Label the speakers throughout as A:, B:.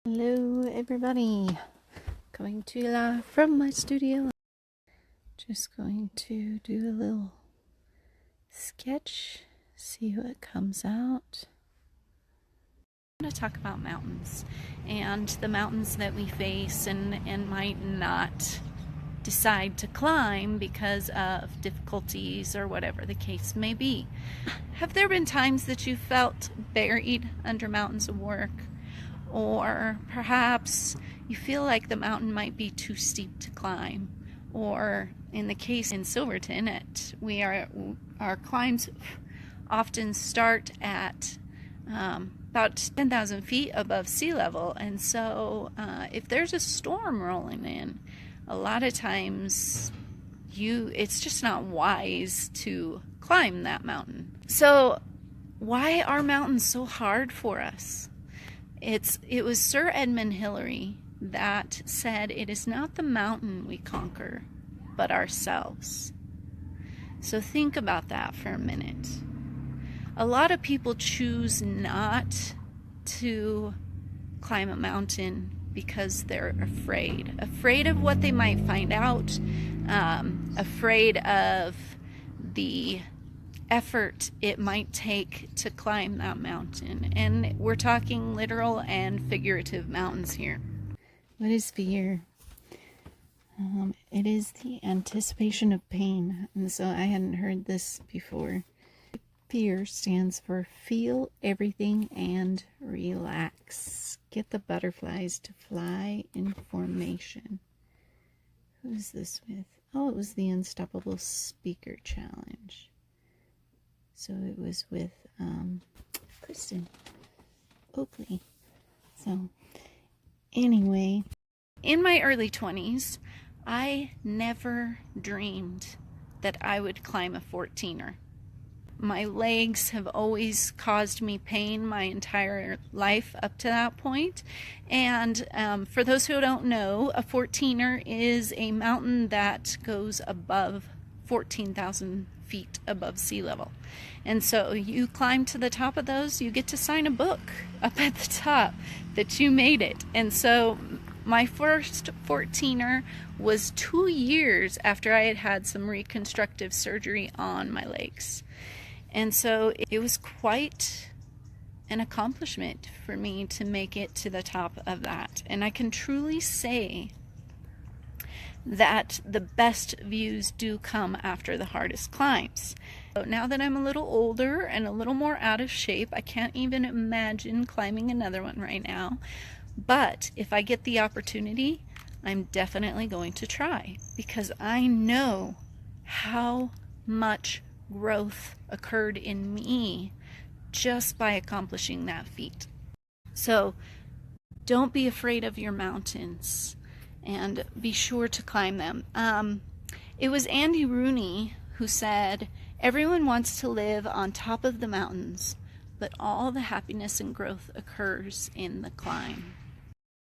A: Hello everybody, coming to you live from my studio. Just going to do a little sketch, see what comes out. I'm going to talk about mountains and the mountains that we face and might not decide to climb because of difficulties or whatever the case may be. Have there been times that you felt buried under mountains of work? Or perhaps you feel like the mountain might be too steep to climb. Or in the case in Silverton, our climbs often start at about 10,000 feet above sea level. And so if there's a storm rolling in, a lot of times it's just not wise to climb that mountain. So why are mountains so hard for us? It was Sir Edmund Hillary that said, "It is not the mountain we conquer, but ourselves." So think about that for a minute. A lot of people choose not to climb a mountain because they're afraid of what they might find out, afraid of the effort it might take to climb that mountain. And we're talking literal and figurative mountains here. What is fear? It is the anticipation of pain. And so I hadn't heard this before. Fear stands for feel everything and relax. Get the butterflies to fly in formation. Who's this with? Oh, it was the Unstoppable Speaker Challenge. So it was with Kristen Oakley. So anyway, in my early 20s, I never dreamed that I would climb a 14er. My legs have always caused me pain my entire life up to that point. And for those who don't know, a 14er is a mountain that goes above 14,000 feet above sea level. And so you climb to the top of those, you get to sign a book up at the top that you made it. And so my first 14er was 2 years after I had had some reconstructive surgery on my legs. And so it was quite an accomplishment for me to make it to the top of that. And I can truly say that the best views do come after the hardest climbs. So now that I'm a little older and a little more out of shape, I can't even imagine climbing another one right now. But if I get the opportunity, I'm definitely going to try, because I know how much growth occurred in me just by accomplishing that feat. So don't be afraid of your mountains, and be sure to climb them. It was Andy Rooney who said, "Everyone wants to live on top of the mountains, but all the happiness and growth occurs in the climb."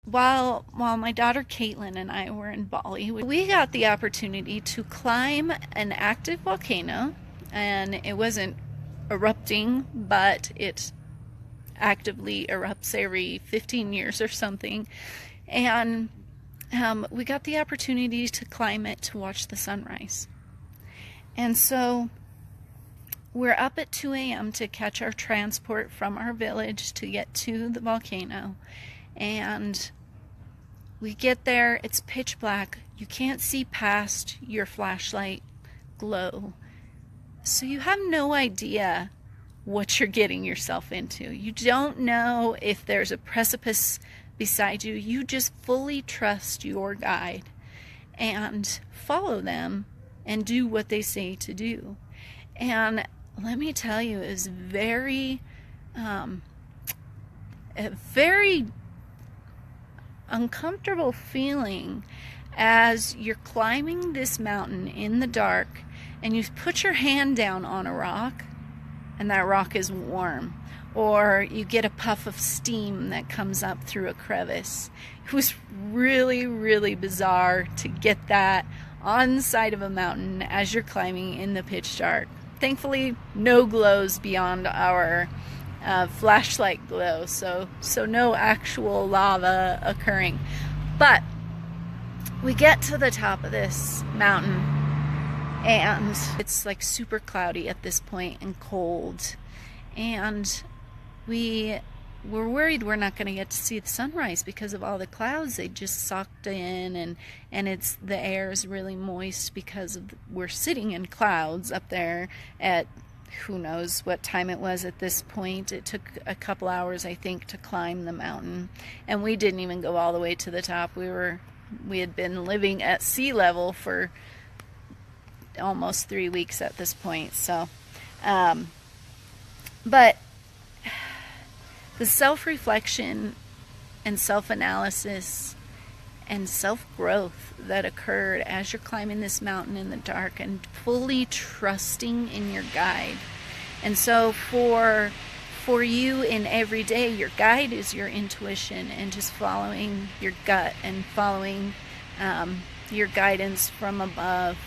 A: While my daughter Caitlin and I were in Bali, we got the opportunity to climb an active volcano, and it wasn't erupting, but it actively erupts every 15 years or something. And we got the opportunity to climb it to watch the sunrise. And so we're up at 2 a.m. to catch our transport from our village to get to the volcano. And we get there, it's pitch black. You can't see past your flashlight glow. So you have no idea what you're getting yourself into. You don't know if there's a precipice beside you. You just fully trust your guide and follow them and do what they say to do. And let me tell you, it was a very uncomfortable feeling as you're climbing this mountain in the dark and you put your hand down on a rock and that rock is warm, or you get a puff of steam that comes up through a crevice. It was really, really bizarre to get that on the side of a mountain as you're climbing in the pitch dark. Thankfully, no glows beyond our flashlight glow, so no actual lava occurring. But we get to the top of this mountain, and it's like super cloudy at this point and cold, and we were worried we're not going to get to see the sunrise because of all the clouds they just socked in, and it's the air is really moist because we're sitting in clouds up there at who knows what time it was at this point. It took a couple hours, I think, to climb the mountain, and we didn't even go all the way to the top. We had been living at sea level for almost 3 weeks at this point. So but the self-reflection and self-analysis and self-growth that occurred as you're climbing this mountain in the dark and fully trusting in your guide. And so for you in every day, your guide is your intuition, and just following your gut and following your guidance from above,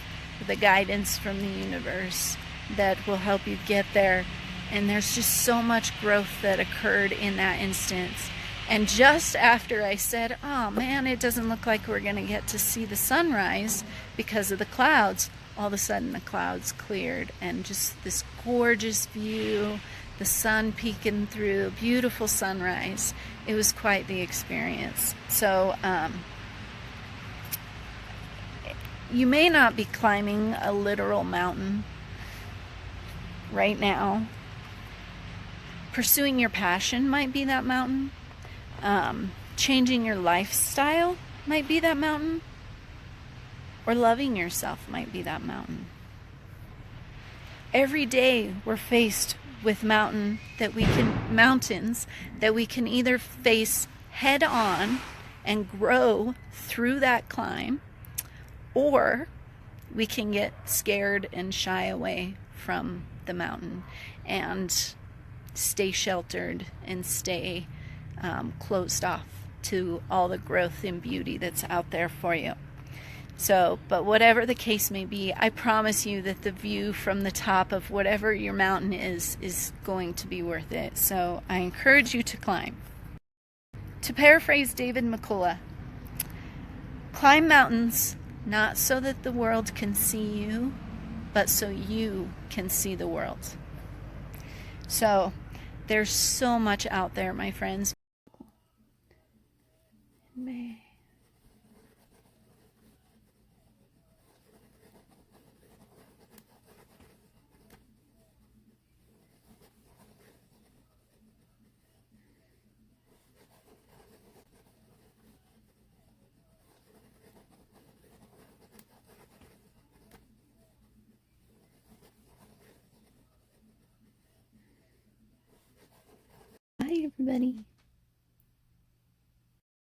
A: the guidance from the universe that will help you get there. And there's just so much growth that occurred in that instance. And just after I said, oh man, it doesn't look like we're going to get to see the sunrise because of the clouds, all of a sudden the clouds cleared, and just this gorgeous view, the sun peeking through, beautiful sunrise. It was quite the experience. So you may not be climbing a literal mountain right now. Pursuing your passion might be that mountain. Changing your lifestyle might be that mountain. Or loving yourself might be that mountain. Every day we're faced with mountains that we can either face head on and grow through that climb, or we can get scared and shy away from the mountain and stay sheltered and stay closed off to all the growth and beauty that's out there for you. So, but whatever the case may be, I promise you that the view from the top of whatever your mountain is going to be worth it. So I encourage you to climb. To paraphrase David McCullough, climb mountains not so that the world can see you, but so you can see the world. So there's so much out there, my friends. Bye, everybody.